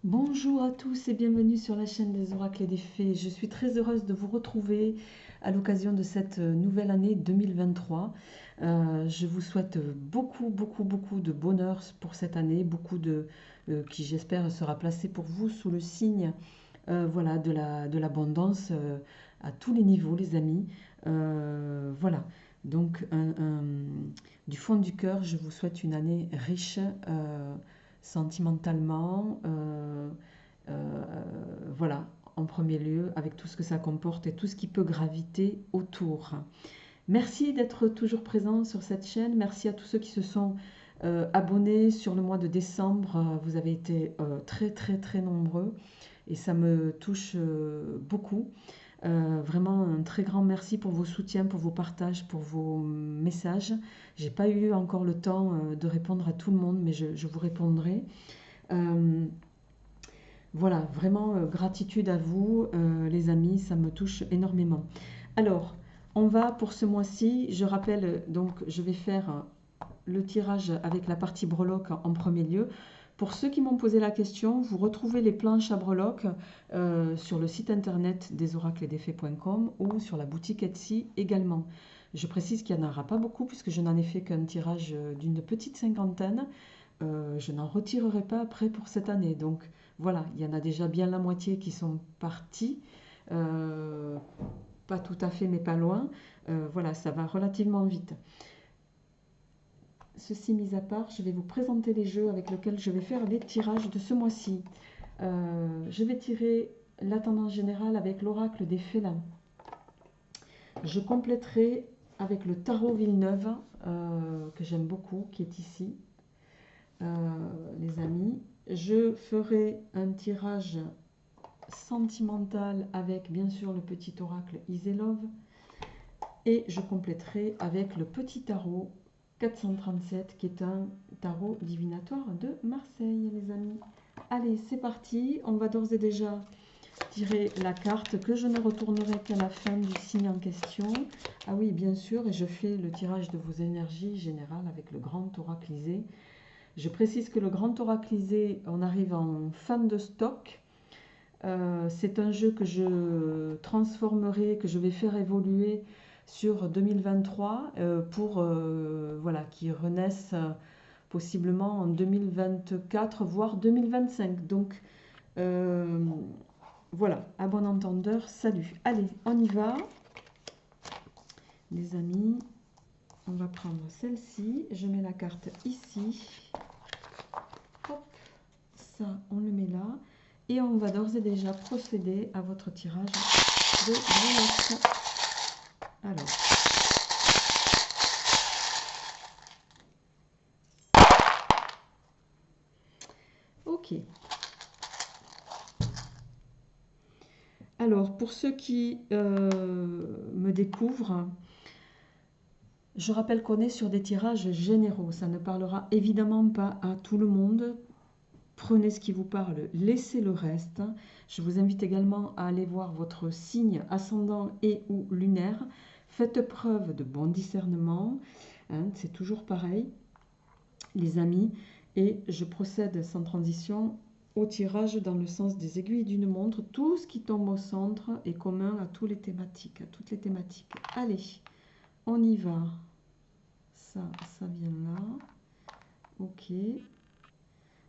Bonjour à tous et bienvenue sur la chaîne des oracles et des fées. Je suis très heureuse de vous retrouver à l'occasion de cette nouvelle année 2023. Je vous souhaite beaucoup de bonheur pour cette année, qui j'espère sera placé pour vous sous le signe voilà, de l'abondance à tous les niveaux, les amis. Voilà, donc du fond du cœur, je vous souhaite une année riche sentimentalement, voilà, en premier lieu, avec tout ce que ça comporte et tout ce qui peut graviter autour. Merci d'être toujours présent sur cette chaîne. Merci à tous ceux qui se sont abonnés sur le mois de décembre. Vous avez été très nombreux et ça me touche beaucoup. Vraiment un très grand merci pour vos soutiens, pour vos partages, pour vos messages. J'ai pas eu encore le temps de répondre à tout le monde, mais je vous répondrai. Euh, voilà, vraiment gratitude à vous, les amis, ça me touche énormément. Alors, on va pour ce mois-ci, je rappelle, donc je vais faire le tirage avec la partie breloque en premier lieu. Pour ceux qui m'ont posé la question, vous retrouvez les planches à breloque sur le site internet des oracledesfées.com ou sur la boutique Etsy également. Je précise qu'il n'y en aura pas beaucoup puisque je n'en ai fait qu'un tirage d'une petite cinquantaine. Je n'en retirerai pas après pour cette année. Donc voilà, il y en a déjà bien la moitié qui sont partis. Euh, Pas tout à fait, mais pas loin. Voilà, ça va relativement vite. Ceci mis à part, je vais vous présenter les jeux avec lesquels je vais faire les tirages de ce mois-ci. Je vais tirer la tendance générale avec l'oracle des félins. Je compléterai avec le tarot Villeneuve, que j'aime beaucoup, qui est ici, les amis. Je ferai un tirage sentimental avec bien sûr le petit oracle Iselov et je compléterai avec le petit tarot 437 qui est un tarot divinatoire de Marseille, les amis. Allez, c'est parti, on va d'ores et déjà tirer la carte que je ne retournerai qu'à la fin du signe en question. Ah oui, bien sûr, et je fais le tirage de vos énergies générales avec le grand oraclisé. Je précise que le grand oraclisé, on arrive en fin de stock. C'est un jeu que je transformerai, que je vais faire évoluer sur 2023 pour voilà, qui renaisse possiblement en 2024, voire 2025. Donc voilà, à bon entendeur, salut. Allez, on y va, les amis. On va prendre celle-ci. Je mets la carte ici. Hop, ça, on le met là. Et on va d'ores et déjà procéder à votre tirage de breloque. Alors, ok. Alors, pour ceux qui me découvrent, je rappelle qu'on est sur des tirages généraux. Ça ne parlera évidemment pas à tout le monde. Prenez ce qui vous parle, laissez le reste. Je vous invite également à aller voir votre signe ascendant et ou lunaire. Faites preuve de bon discernement. Hein, c'est toujours pareil, les amis. Et je procède sans transition au tirage dans le sens des aiguilles d'une montre. Tout ce qui tombe au centre est commun à toutes les thématiques. Allez, on y va. Ça vient là. Ok.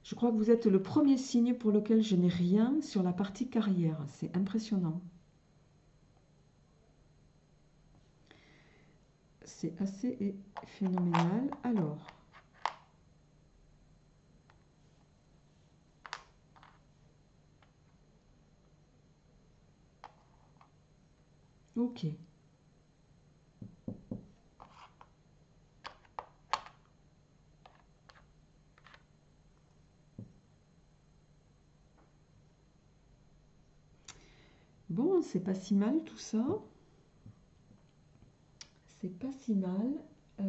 Je crois que vous êtes le premier signe pour lequel je n'ai rien sur la partie carrière. C'est impressionnant. C'est assez phénoménal. Alors, ok. Bon, c'est pas si mal tout ça. C'est pas si mal. Euh,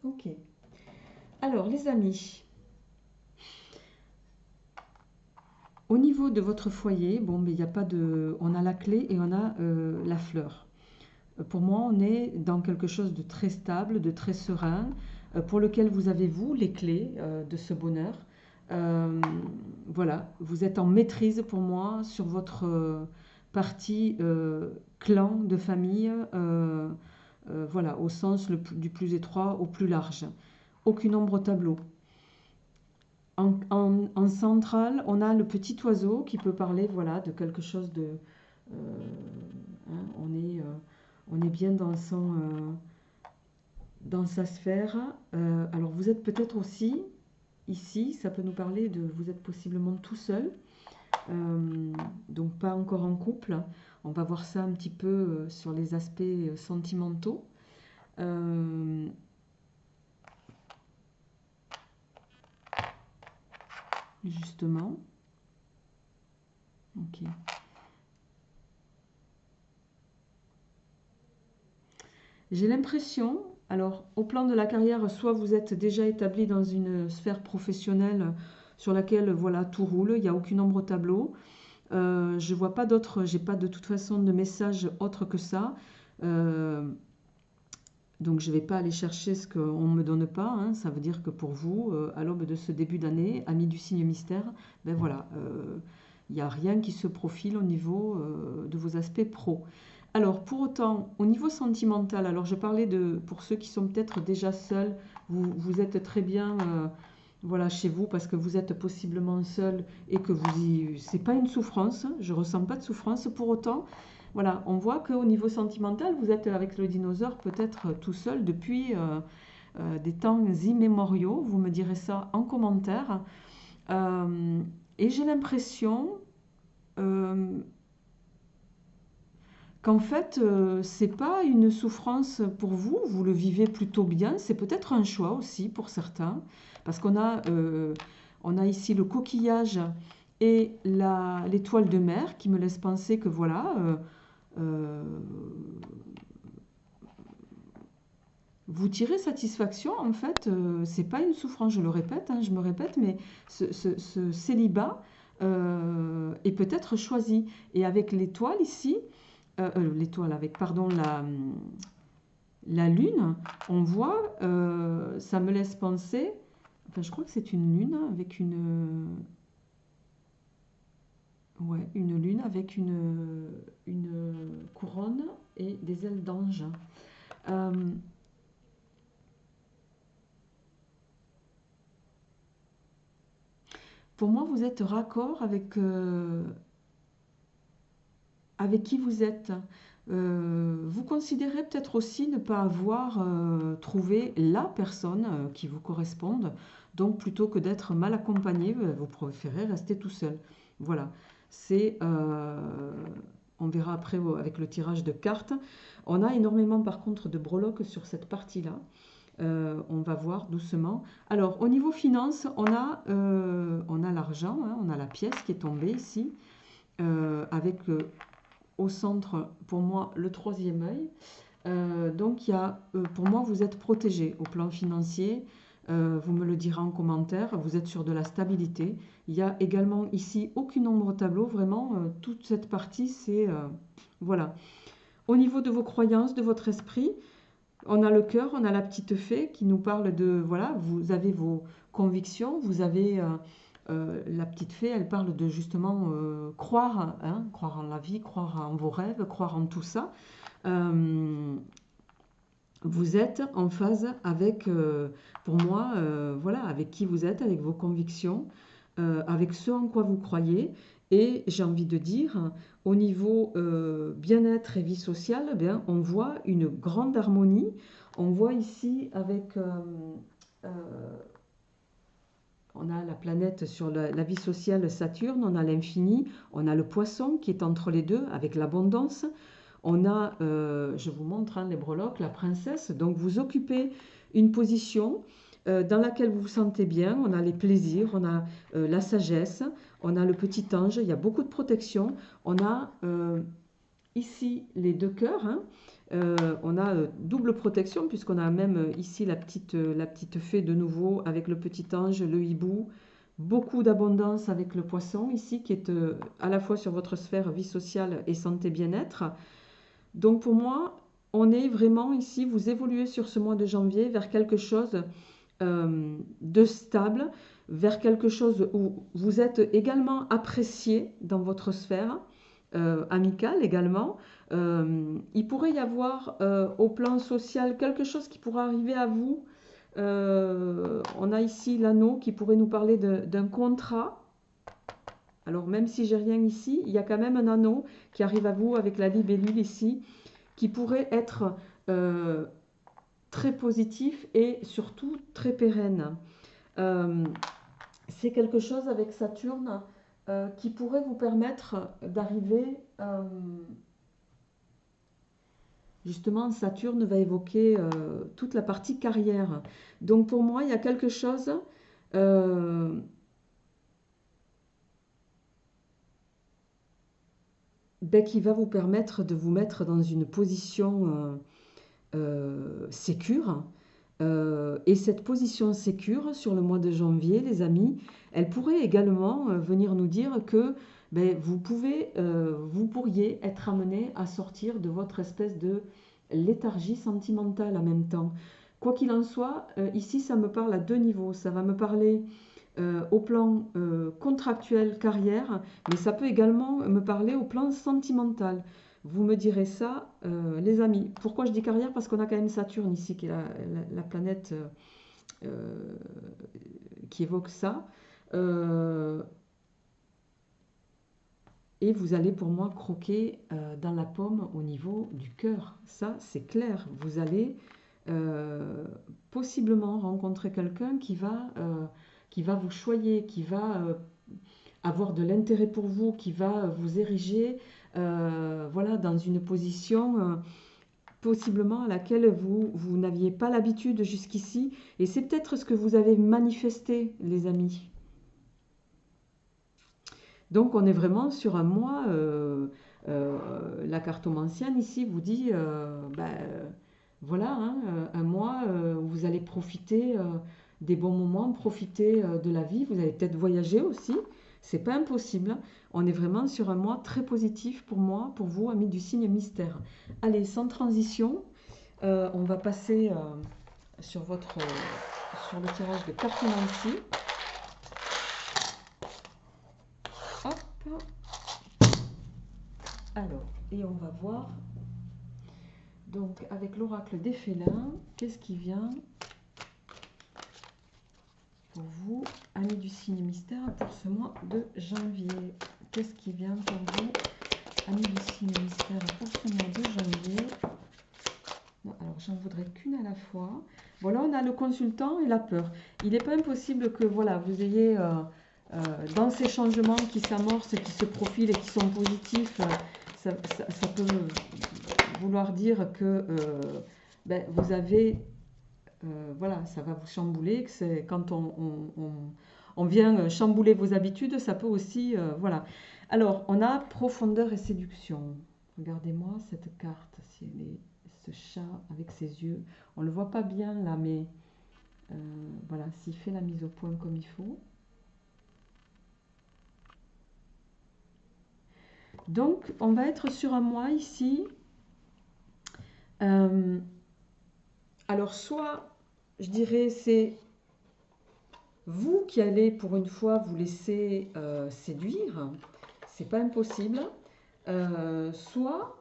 ok. Alors, les amis, Au niveau de votre foyer, bon, mais il n'y a pas de... On a la clé et on a la fleur. Pour moi, on est dans quelque chose de très stable, de très serein, pour lequel vous avez, vous, les clés de ce bonheur. Euh, voilà, vous êtes en maîtrise pour moi sur votre partie clan de famille, voilà, au sens du plus étroit au plus large. Aucune ombre au tableau. En centrale, on a le petit oiseau qui peut parler, voilà, de quelque chose de... hein, on est bien dans sa sphère. Alors vous êtes peut-être aussi ici, ça peut nous parler de... Vous êtes possiblement tout seul, donc pas encore en couple. On va voir ça un petit peu sur les aspects sentimentaux. Euh, Justement, ok. J'ai l'impression, alors au plan de la carrière, soit vous êtes déjà établi dans une sphère professionnelle sur laquelle voilà tout roule, il n'y a aucune ombre au tableau. Je vois pas d'autres, j'ai pas de toute façon de message autre que ça. Euh, donc je ne vais pas aller chercher ce qu'on ne me donne pas, hein. Ça veut dire que pour vous, à l'aube de ce début d'année, amis du signe mystère, ben voilà, il n'y a rien qui se profile au niveau de vos aspects pro. Alors pour autant, au niveau sentimental, alors je parlais de, pour ceux qui sont peut-être déjà seuls, vous êtes très bien voilà, chez vous parce que vous êtes possiblement seul et que c'est pas une souffrance, je ressens pas de souffrance. Pour autant, voilà, on voit qu'au niveau sentimental, vous êtes avec le dinosaure peut-être tout seul depuis des temps immémoriaux. Vous me direz ça en commentaire. Euh, et j'ai l'impression euh, qu'en fait, c'est pas une souffrance pour vous. Vous le vivez plutôt bien. C'est peut-être un choix aussi pour certains, parce on a ici le coquillage et l'étoile de mer qui me laisse penser que voilà. Euh, vous tirez satisfaction, en fait, c'est pas une souffrance, je le répète, hein, je me répète, mais ce célibat est peut-être choisi. Et avec l'étoile ici, l'étoile avec, pardon, la lune, on voit, ça me laisse penser, enfin je crois que c'est une lune avec ouais, une lune avec une couronne et des ailes d'ange. Euh, pour moi, vous êtes raccord avec qui vous êtes. Vous considérez peut-être aussi ne pas avoir trouvé la personne qui vous corresponde. Donc, plutôt que d'être mal accompagné, vous préférez rester tout seul. Voilà. C'est, on verra après avec le tirage de cartes. On a énormément, par contre, de breloques sur cette partie-là. On va voir doucement. Alors, au niveau finance, on a l'argent, hein, on a la pièce qui est tombée ici, avec au centre, pour moi, le troisième œil. Donc, pour moi, vous êtes protégé au plan financier. Vous me le direz en commentaire. Vous êtes sur de la stabilité. Il y a également ici aucune ombre au tableau. Vraiment, toute cette partie, c'est... voilà. Au niveau de vos croyances, de votre esprit, on a le cœur, on a la petite fée qui nous parle de, voilà, vous avez vos convictions, vous avez la petite fée, elle parle de justement croire, hein, croire en la vie, croire en vos rêves, croire en tout ça. Euh, Vous êtes en phase avec, pour moi, voilà, avec qui vous êtes, avec vos convictions, avec ce en quoi vous croyez. Et j'ai envie de dire, au niveau bien-être et vie sociale, eh bien, on voit une grande harmonie. On voit ici avec, euh, on a la planète sur la vie sociale Saturne, on a l'infini, on a le poisson qui est entre les deux avec l'abondance. On a, je vous montre hein, les breloques, la princesse. Donc vous occupez une position dans laquelle vous vous sentez bien. On a les plaisirs, on a la sagesse, on a le petit ange. Il y a beaucoup de protection. On a ici les deux cœurs. Hein. On a double protection puisqu'on a même ici la petite fée de nouveau avec le petit ange, le hibou. beaucoup d'abondance avec le poisson ici, qui est à la fois sur votre sphère vie sociale et santé bien-être. Donc pour moi, on est vraiment ici, vous évoluez sur ce mois de janvier vers quelque chose de stable, vers quelque chose où vous êtes également apprécié dans votre sphère amicale également. Il pourrait y avoir au plan social quelque chose qui pourrait arriver à vous. On a ici l'anneau qui pourrait nous parler d'un contrat. Alors même si j'ai rien ici, il y a quand même un anneau qui arrive à vous avec la libellule ici, qui pourrait être très positif et surtout très pérenne. C'est quelque chose avec Saturne qui pourrait vous permettre d'arriver... justement, Saturne va évoquer toute la partie carrière. Donc pour moi, il y a quelque chose... qui va vous permettre de vous mettre dans une position sécure. Et cette position sécure sur le mois de janvier, les amis, elle pourrait également venir nous dire que vous pourriez être amené à sortir de votre espèce de léthargie sentimentale en même temps. Quoi qu'il en soit, ici ça me parle à deux niveaux. Ça va me parler au plan contractuel, carrière, mais ça peut également me parler au plan sentimental. Vous me direz ça, les amis. Pourquoi je dis carrière? Parce qu'on a quand même Saturne ici, qui est la planète qui évoque ça. Et vous allez pour moi croquer dans la pomme au niveau du cœur. Ça, c'est clair. Vous allez possiblement rencontrer quelqu'un qui va vous choyer, qui va avoir de l'intérêt pour vous, qui va vous ériger voilà, dans une position possiblement à laquelle vous n'aviez pas l'habitude jusqu'ici. Et c'est peut-être ce que vous avez manifesté, les amis. Donc on est vraiment sur un mois, la cartomancienne ici vous dit, voilà, hein, un mois où vous allez profiter des bons moments, profiter de la vie, vous allez peut-être voyager aussi, c'est pas impossible. On est vraiment sur un mois très positif pour moi, pour vous, amis du signe mystère. Allez, sans transition, on va passer sur le tirage de cartomancie. Hop. Alors, et on va voir, donc avec l'oracle des félins, qu'est-ce qui vient pour vous, amis du signe mystère, pour ce mois de janvier? Qu'est-ce qui vient pour vous, amis du signe mystère, pour ce mois de janvier? Non, alors j'en voudrais qu'une à la fois. Voilà, on a le consultant et la peur. Il n'est pas impossible que voilà, vous ayez dans ces changements qui s'amorcent, qui se profilent et qui sont positifs, ça peut vouloir dire que vous avez, voilà, ça va vous chambouler, que c'est quand on vient chambouler vos habitudes, ça peut aussi, voilà. Alors, on a profondeur et séduction. Regardez-moi cette carte, si elle est, ce chat avec ses yeux, on le voit pas bien là, mais voilà, s'il fait la mise au point comme il faut. Donc, on va être sur un mois ici. Alors, soit, je dirais, c'est vous qui allez pour une fois vous laisser séduire, c'est pas impossible. Soit,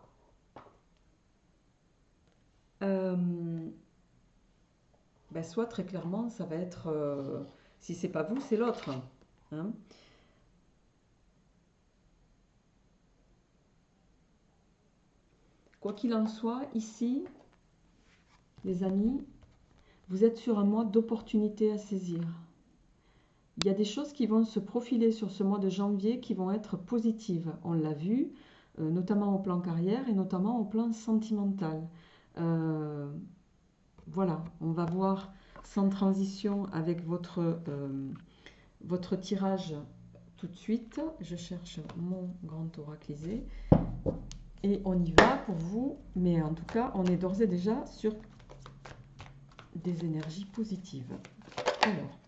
soit très clairement, ça va être, si c'est pas vous, c'est l'autre. Hein. Quoi qu'il en soit, ici, les amis, vous êtes sur un mois d'opportunités à saisir. Il y a des choses qui vont se profiler sur ce mois de janvier qui vont être positives. On l'a vu, notamment au plan carrière et notamment au plan sentimental. Voilà, on va voir sans transition avec votre tirage tout de suite. Je cherche mon grand oraclisé. Et on y va pour vous, mais en tout cas, on est d'ores et déjà sur des énergies positives. Alors,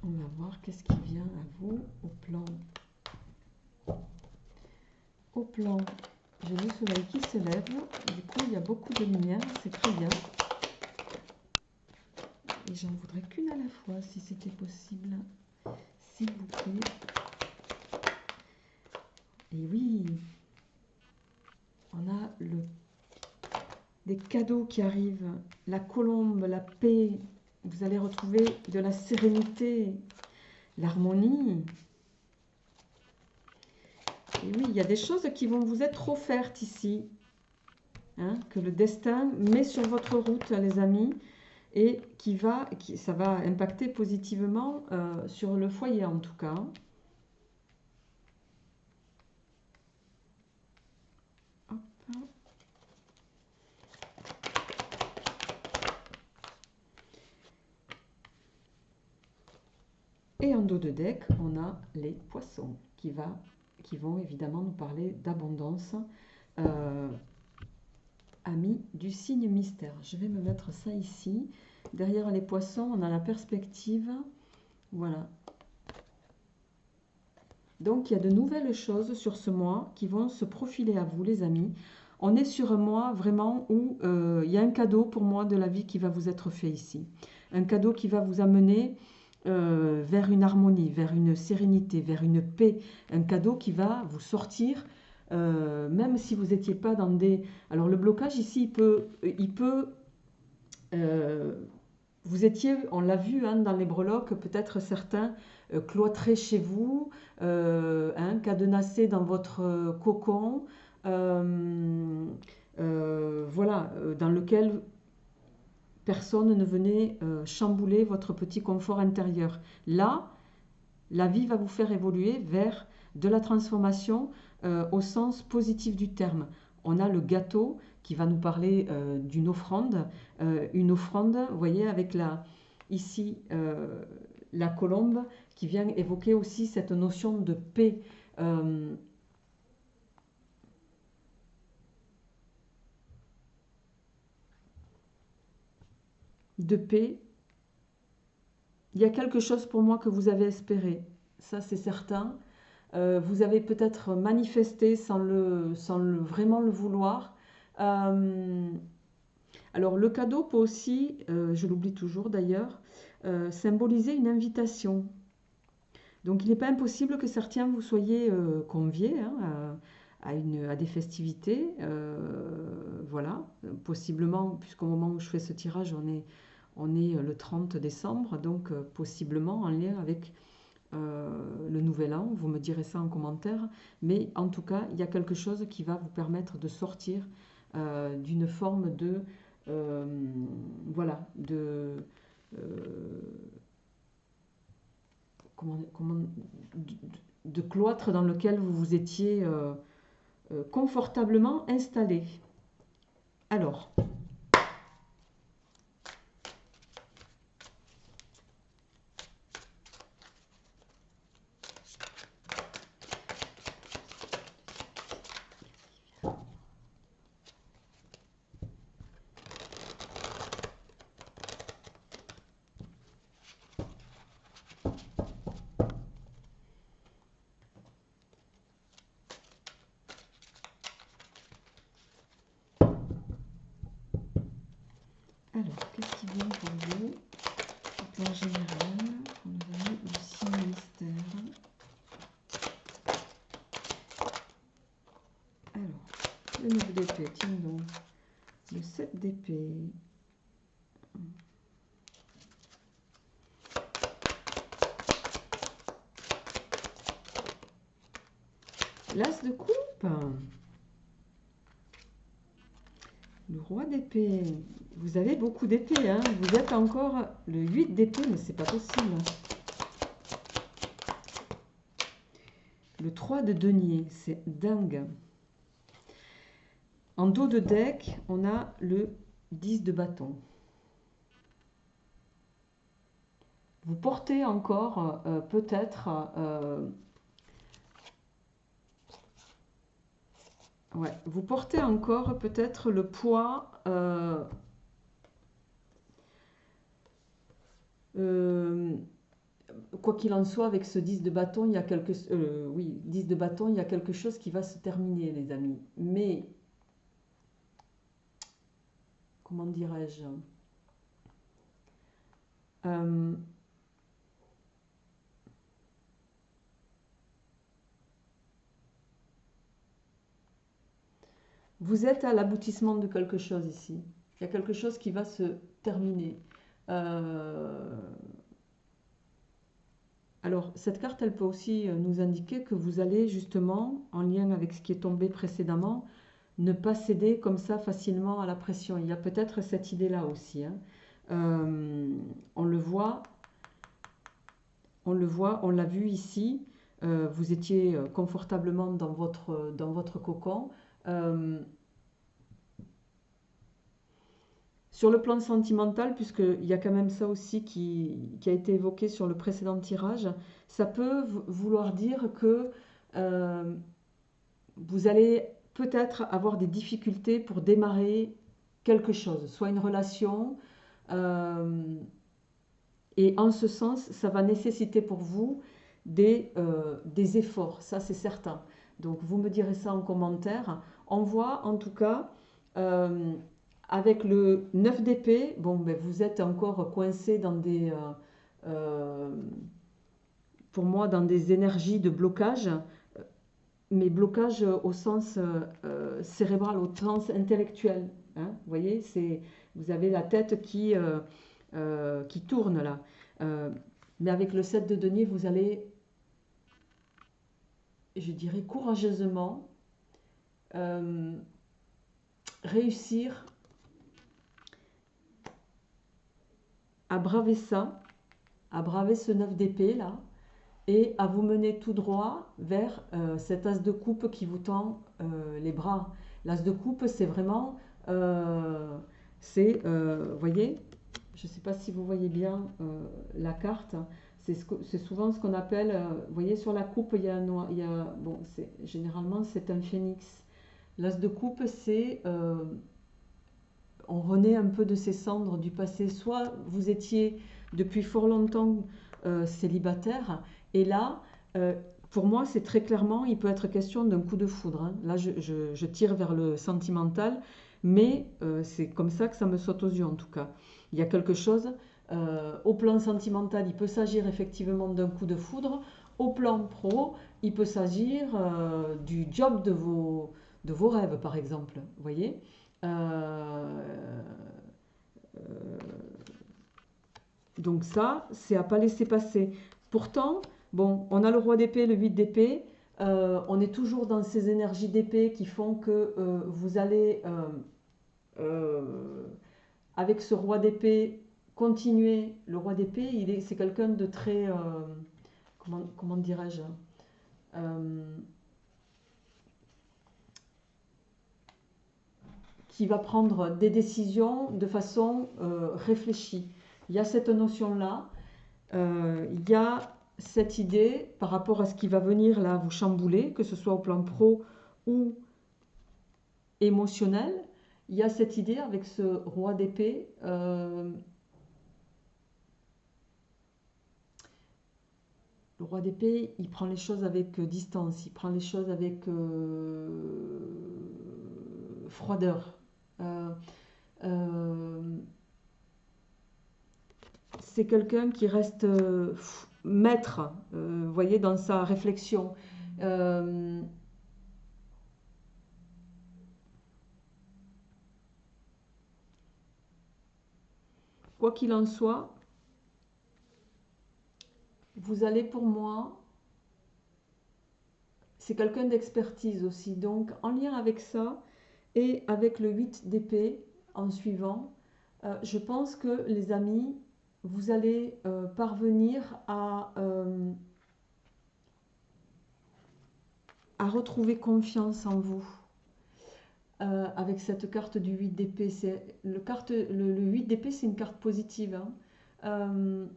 On va voir qu'est-ce qui vient à vous au plan. Au plan, j'ai le soleil qui se lève. Du coup, il y a beaucoup de lumière. C'est très bien. Et j'en voudrais qu'une à la fois, si c'était possible. S'il vous plaît. Et oui, on a des cadeaux qui arrivent. La colombe, la paix. Vous allez retrouver de la sérénité, l'harmonie. Et oui, il y a des choses qui vont vous être offertes ici. Hein, que le destin met sur votre route, les amis. Et ça va impacter positivement sur le foyer en tout cas. Hop. Et en dos de deck, on a les poissons qui vont évidemment nous parler d'abondance. Amis du signe mystère. Je vais me mettre ça ici. Derrière les poissons, on a la perspective. Voilà. Donc, il y a de nouvelles choses sur ce mois qui vont se profiler à vous, les amis. On est sur un mois vraiment où il y a un cadeau pour moi de la vie qui va vous être fait ici. Un cadeau qui va vous amener vers une harmonie, vers une sérénité, vers une paix. Un cadeau qui va vous sortir, même si vous n'étiez pas dans des... Alors, le blocage ici, il peut vous étiez, on l'a vu hein, dans les breloques, peut-être certains cloîtrés chez vous, hein, cadenassés dans votre cocon, voilà, dans lequel personne ne venait chambouler votre petit confort intérieur. Là, la vie va vous faire évoluer vers de la transformation au sens positif du terme. On a le gâteau qui va nous parler d'une offrande. Une offrande, vous voyez, avec ici la colombe qui vient évoquer aussi cette notion de paix. De paix. Il y a quelque chose pour moi que vous avez espéré, ça c'est certain. Vous avez peut-être manifesté sans vraiment le vouloir. Alors le cadeau peut aussi, je l'oublie toujours d'ailleurs, symboliser une invitation. Donc il n'est pas impossible que certains vous soyez conviés hein, à des festivités. Voilà, possiblement, puisqu'au moment où je fais ce tirage, on est le 30 décembre, donc possiblement en lien avec le nouvel an. Vous me direz ça en commentaire. Mais en tout cas, il y a quelque chose qui va vous permettre de sortir d'une forme de... voilà, comment, de cloître dans lequel vous vous étiez confortablement installé. Alors, qu'est-ce qui vient pour vous au plan général pour le amis du signe mystère? Alors, le 9 d'épée, tiens donc. Le 7 d'épée. L'as de coupe. Le roi d'épée. Vous avez beaucoup d'épées, hein. Vous êtes encore le 8 d'épée, mais c'est pas possible. Le 3 de denier, c'est dingue. En dos de deck, on a le 10 de bâton. Vous portez encore peut-être... ouais, vous portez encore peut-être le poids quoi qu'il en soit, avec ce 10 de bâton, il y a oui, 10 de bâton, il y a quelque chose qui va se terminer, les amis. Mais, comment dirais-je? Euh, Vous êtes à l'aboutissement de quelque chose ici. Il y a quelque chose qui va se terminer. Euh, alors, cette carte, elle peut aussi nous indiquer que vous allez justement, en lien avec ce qui est tombé précédemment, ne pas céder comme ça facilement à la pression. Il y a peut-être cette idée-là aussi, hein. On le voit, on l'a vu ici. Vous étiez confortablement dans votre cocon. Euh, Sur le plan sentimental, puisqu'il y a quand même ça aussi qui a été évoqué sur le précédent tirage, ça peut vouloir dire que euh, vous allez peut-être avoir des difficultés pour démarrer quelque chose, soit une relation, euh, et en ce sens, ça va nécessiter pour vous des efforts, ça c'est certain. Donc vous me direz ça en commentaire. On voit en tout cas, euh, avec le 9 d'épée, bon, ben, vous êtes encore coincé dans euh, pour moi, dans des énergies de blocage, mais blocage au sens cérébral, au sens intellectuel, hein. Vous voyez, vous avez la tête qui tourne là. Euh, mais avec le 7 de denier, vous allez, je dirais, courageusement euh, réussir à braver ça, à braver ce 9 d'épée là, et à vous mener tout droit vers cet as de coupe qui vous tend les bras. L'as de coupe, c'est vraiment, euh, voyez, je ne sais pas si vous voyez bien la carte, c'est souvent ce qu'on appelle, vous voyez sur la coupe, il y a un noir, bon, généralement c'est un phénix. L'as de coupe, on renaît un peu de ces cendres du passé. Soit vous étiez depuis fort longtemps célibataire, et là, euh, pour moi, c'est très clairement, il peut être question d'un coup de foudre, hein. Là, je tire vers le sentimental, mais c'est comme ça que ça me saute aux yeux en tout cas. Il y a quelque chose, au plan sentimental, il peut s'agir effectivement d'un coup de foudre. Au plan pro, il peut s'agir du job de vos rêves, par exemple. Vous voyez. Euh, donc ça, c'est à pas laisser passer. Pourtant, bon, on a le roi d'épée, le 8 d'épée. On est toujours dans ces énergies d'épée qui font que vous allez, euh, avec ce roi d'épée, continuer. Le roi d'épée, c'est quelqu'un de très, comment dirais-je, euh, qui va prendre des décisions de façon réfléchie. Il y a cette notion-là. Il y a cette idée par rapport à ce qui va venir là vous chambouler, que ce soit au plan pro ou émotionnel. Il y a cette idée avec ce roi d'épée. Le roi d'épée, il prend les choses avec distance, il prend les choses avec froideur. Euh, euh, c'est quelqu'un qui reste maître, vous voyez, dans sa réflexion. Euh, Quoi qu'il en soit, vous allez pour moi, c'est quelqu'un d'expertise aussi. Donc en lien avec ça et avec le 8 d'épée en suivant, je pense que les amis, vous allez parvenir à retrouver confiance en vous. Avec cette carte du 8 d'épée, le 8 d'épée, c'est une carte positive, hein.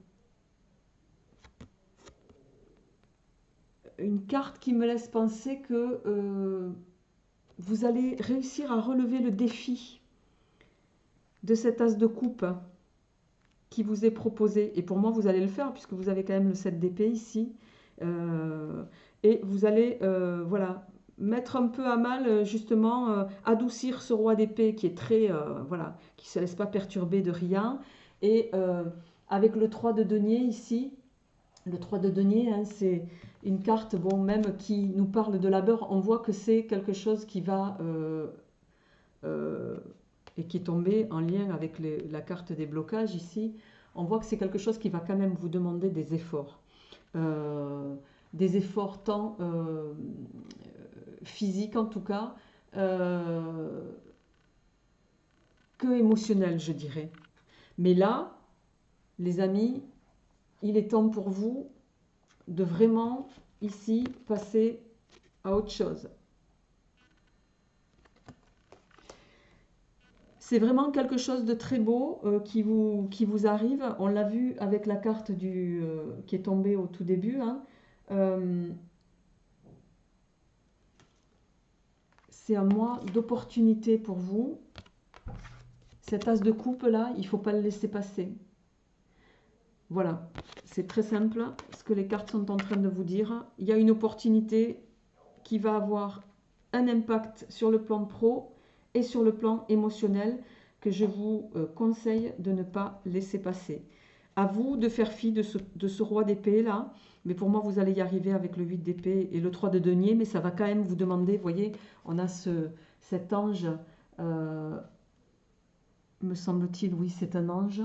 Une carte qui me laisse penser que vous allez réussir à relever le défi de cet as de coupe qui vous est proposé. Et pour moi, vous allez le faire puisque vous avez quand même le 7 d'épée ici. Et vous allez, voilà, mettre un peu à mal, justement, adoucir ce roi d'épée qui est très, voilà, qui ne se laisse pas perturber de rien. Et avec le 3 de denier ici, le 3 de denier, hein, c'est une carte, bon, même qui nous parle de labeur, on voit que c'est quelque chose qui va, et qui est tombé en lien avec la carte des blocages ici, on voit que c'est quelque chose qui va quand même vous demander des efforts tant physiques en tout cas, que émotionnels, je dirais. Mais là, les amis, il est temps pour vous de vraiment ici passer à autre chose. C'est vraiment quelque chose de très beau qui vous arrive. On l'a vu avec la carte qui est tombée au tout début, hein. C'est un mois d'opportunité pour vous. Cet as de coupe là, il ne faut pas le laisser passer. Voilà, c'est très simple ce que les cartes sont en train de vous dire. Il y a une opportunité qui va avoir un impact sur le plan pro et sur le plan émotionnel que je vous conseille de ne pas laisser passer. À vous de faire fi de ce roi d'épée là, mais pour moi vous allez y arriver avec le 8 d'épée et le 3 de denier, mais ça va quand même vous demander, vous voyez, on a cet ange, me semble-t-il, oui c'est un ange.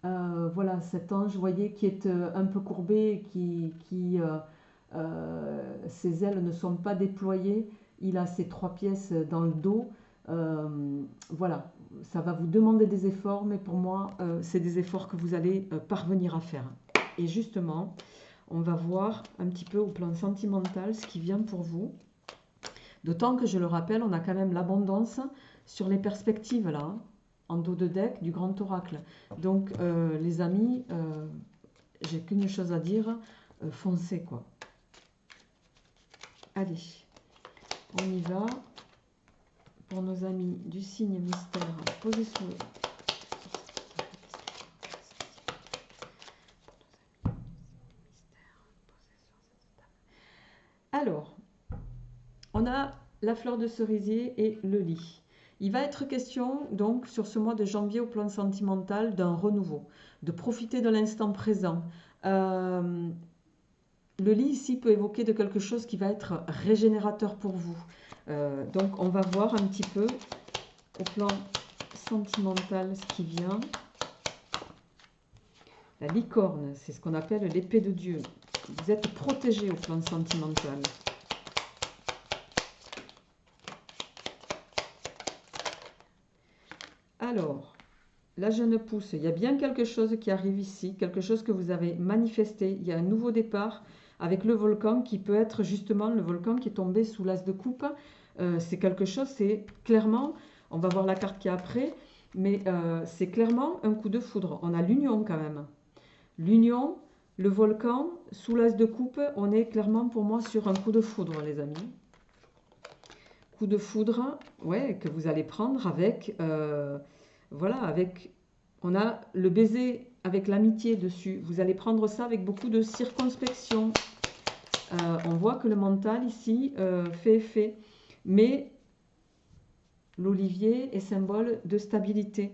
Voilà, cet ange, vous voyez, qui est un peu courbé, ses ailes ne sont pas déployées, il a ses 3 pièces dans le dos. Voilà, ça va vous demander des efforts, mais pour moi, c'est des efforts que vous allez parvenir à faire. Et justement, on va voir un petit peu au plan sentimental ce qui vient pour vous. D'autant que, je le rappelle, on a quand même l'abondance sur les perspectives là, hein, en dos de deck du grand oracle. Donc, les amis, j'ai qu'une chose à dire, foncez quoi. Allez, on y va. Pour nos amis du signe mystère, posez sous le... Alors, on a la fleur de cerisier et le lit. Il va être question, donc, sur ce mois de janvier au plan sentimental, d'un renouveau, de profiter de l'instant présent. Le lit ici peut évoquer de quelque chose qui va être régénérateur pour vous. Donc, on va voir un petit peu au plan sentimental ce qui vient. La licorne, c'est ce qu'on appelle l'épée de Dieu. Vous êtes protégé au plan sentimental. Alors, la jeune pousse, il y a bien quelque chose qui arrive ici, quelque chose que vous avez manifesté. Il y a un nouveau départ avec le volcan qui peut être justement le volcan qui est tombé sous l'as de coupe. C'est quelque chose, c'est clairement, on va voir la carte qui est après, mais c'est clairement un coup de foudre. On a l'union quand même. L'union, le volcan, sous l'as de coupe, on est clairement pour moi sur un coup de foudre, les amis. Coup de foudre, ouais, que vous allez prendre avec, voilà, avec, on a le baiser avec l'amitié dessus. Vous allez prendre ça avec beaucoup de circonspection. On voit que le mental ici fait effet, mais l'olivier est symbole de stabilité.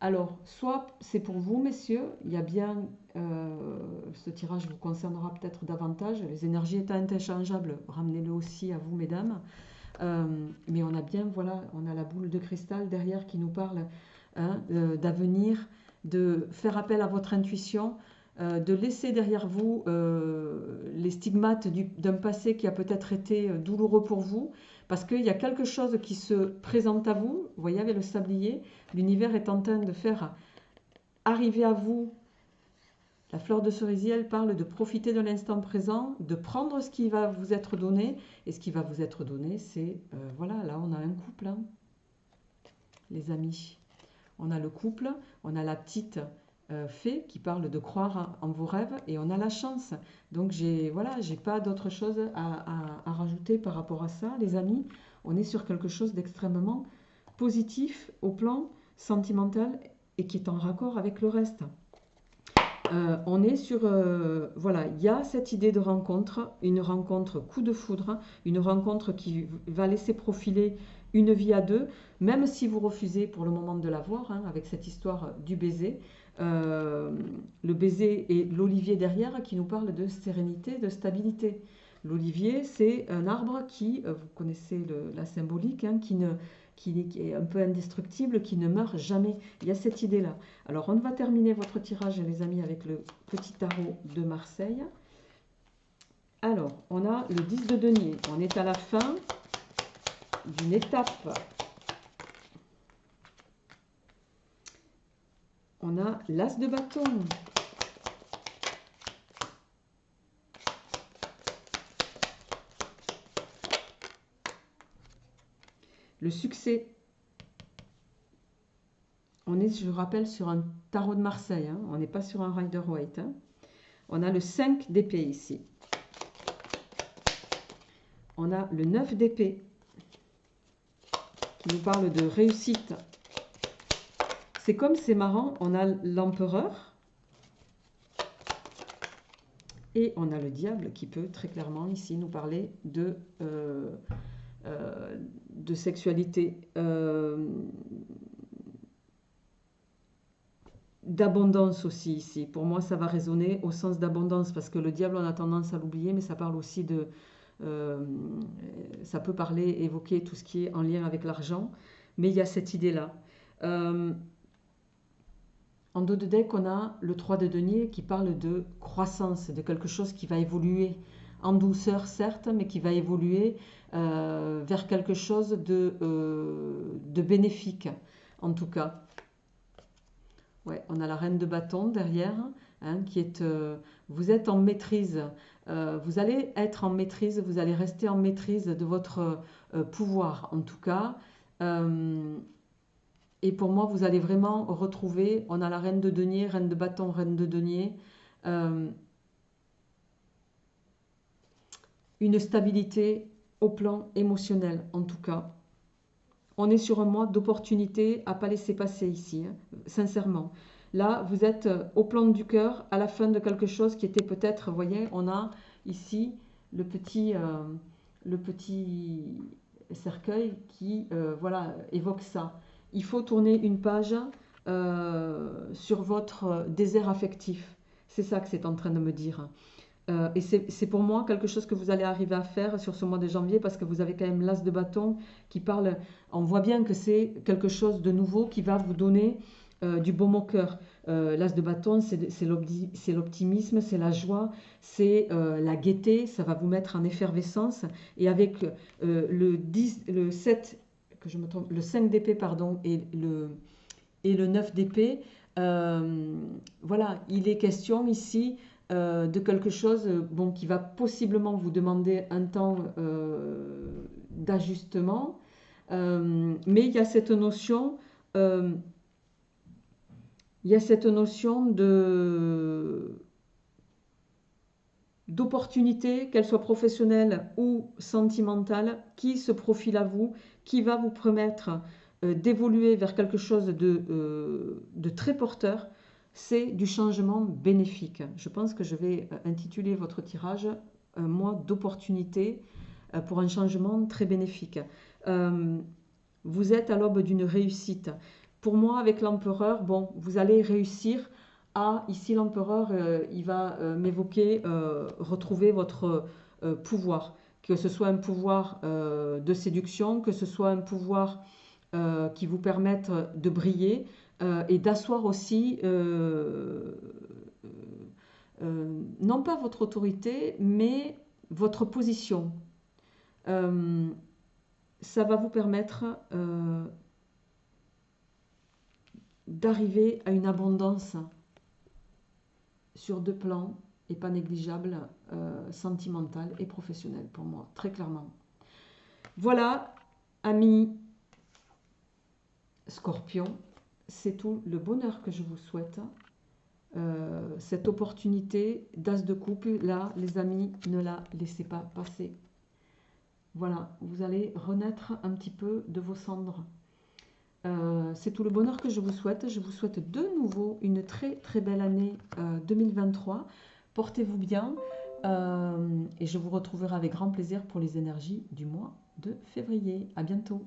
Alors, soit c'est pour vous, messieurs, il y a bien, ce tirage vous concernera peut-être davantage, les énergies étant interchangeables, ramenez-le aussi à vous, mesdames. Mais on a bien, voilà, on a la boule de cristal derrière qui nous parle, hein, d'avenir, de faire appel à votre intuition, de laisser derrière vous les stigmates d'un passé qui a peut-être été douloureux pour vous, parce qu'il y a quelque chose qui se présente à vous. Vous voyez, avec le sablier, l'univers est en train de faire arriver à vous. La fleur de cerisier, elle parle de profiter de l'instant présent, de prendre ce qui va vous être donné. Et ce qui va vous être donné, c'est, voilà, là on a un couple, hein, les amis. On a le couple, on a la petite fée qui parle de croire en vos rêves, et on a la chance. Donc voilà, j'ai pas d'autre chose à rajouter par rapport à ça, les amis. On est sur quelque chose d'extrêmement positif au plan sentimental et qui est en raccord avec le reste. On est sur, voilà, il y a cette idée de rencontre, une rencontre coup de foudre, une rencontre qui va laisser profiler une vie à deux, même si vous refusez pour le moment de la voir, hein, avec cette histoire du baiser. Euh, le baiser et l'olivier derrière qui nous parle de sérénité, de stabilité. L'olivier, c'est un arbre qui, vous connaissez la symbolique, hein, qui est un peu indestructible, qui ne meurt jamais. Il y a cette idée-là. Alors, on va terminer votre tirage, les amis, avec le petit tarot de Marseille. Alors, on a le 10 de denier. On est à la fin d'une étape. On a l'as de bâton. Le succès. On est, je rappelle, sur un tarot de Marseille. Hein. On n'est pas sur un Rider-Waite. Hein. On a le 5 d'épée ici. On a le 9 d'épée qui nous parle de réussite. C'est comme, c'est marrant, on a l'empereur et on a le diable qui peut très clairement ici nous parler de sexualité, d'abondance aussi ici. Pour moi, ça va résonner au sens d'abondance parce que le diable, on a tendance à l'oublier, mais ça parle aussi de... ça peut parler, évoquer tout ce qui est en lien avec l'argent, mais il y a cette idée-là. En dos de deck, on a le 3 de denier qui parle de croissance, de quelque chose qui va évoluer en douceur, certes, mais qui va évoluer vers quelque chose de bénéfique, en tout cas. Ouais, on a la reine de bâton derrière, hein, qui est... vous êtes en maîtrise, vous allez être en maîtrise, vous allez rester en maîtrise de votre pouvoir, en tout cas. Et pour moi, vous allez vraiment retrouver, on a la reine de denier, reine de bâton, reine de denier, une stabilité au plan émotionnel, en tout cas. On est sur un mois d'opportunité à ne pas laisser passer ici, hein, sincèrement. Là, vous êtes au plan du cœur, à la fin de quelque chose qui était peut-être, vous voyez, on a ici le petit cercueil qui voilà, évoque ça. Il faut tourner une page sur votre désert affectif. C'est ça que c'est en train de me dire. Et c'est pour moi quelque chose que vous allez arriver à faire sur ce mois de janvier parce que vous avez quand même l'as de bâton qui parle, on voit bien que c'est quelque chose de nouveau qui va vous donner du baume au cœur. L'as de bâton, c'est l'optimisme, c'est la joie, c'est la gaieté, ça va vous mettre en effervescence. Et avec le 7, que je me trompe, le 5 d'épée, pardon, et le 9 d'épée, voilà, il est question ici de quelque chose bon, qui va possiblement vous demander un temps d'ajustement, mais il y a cette notion d'opportunité, qu'elle soit professionnelle ou sentimentale, qui se profile à vous, qui va vous permettre d'évoluer vers quelque chose de très porteur. C'est du changement bénéfique. Je pense que je vais intituler votre tirage un mois d'opportunité pour un changement très bénéfique. Vous êtes à l'aube d'une réussite. Pour moi, avec l'empereur, bon, vous allez réussir à, ici l'empereur, il va m'évoquer, retrouver votre pouvoir. Que ce soit un pouvoir de séduction, que ce soit un pouvoir qui vous permette de briller et d'asseoir aussi, non pas votre autorité, mais votre position. Ça va vous permettre d'arriver à une abondance sur deux plans et pas négligeable, sentimental et professionnel pour moi, très clairement. Voilà, amis Scorpion, c'est tout le bonheur que je vous souhaite. Cette opportunité d'as de coupe, là, les amis, ne la laissez pas passer. Voilà, vous allez renaître un petit peu de vos cendres. C'est tout le bonheur que je vous souhaite. Je vous souhaite de nouveau une très très belle année 2023. Portez-vous bien et je vous retrouverai avec grand plaisir pour les énergies du mois de février. À bientôt.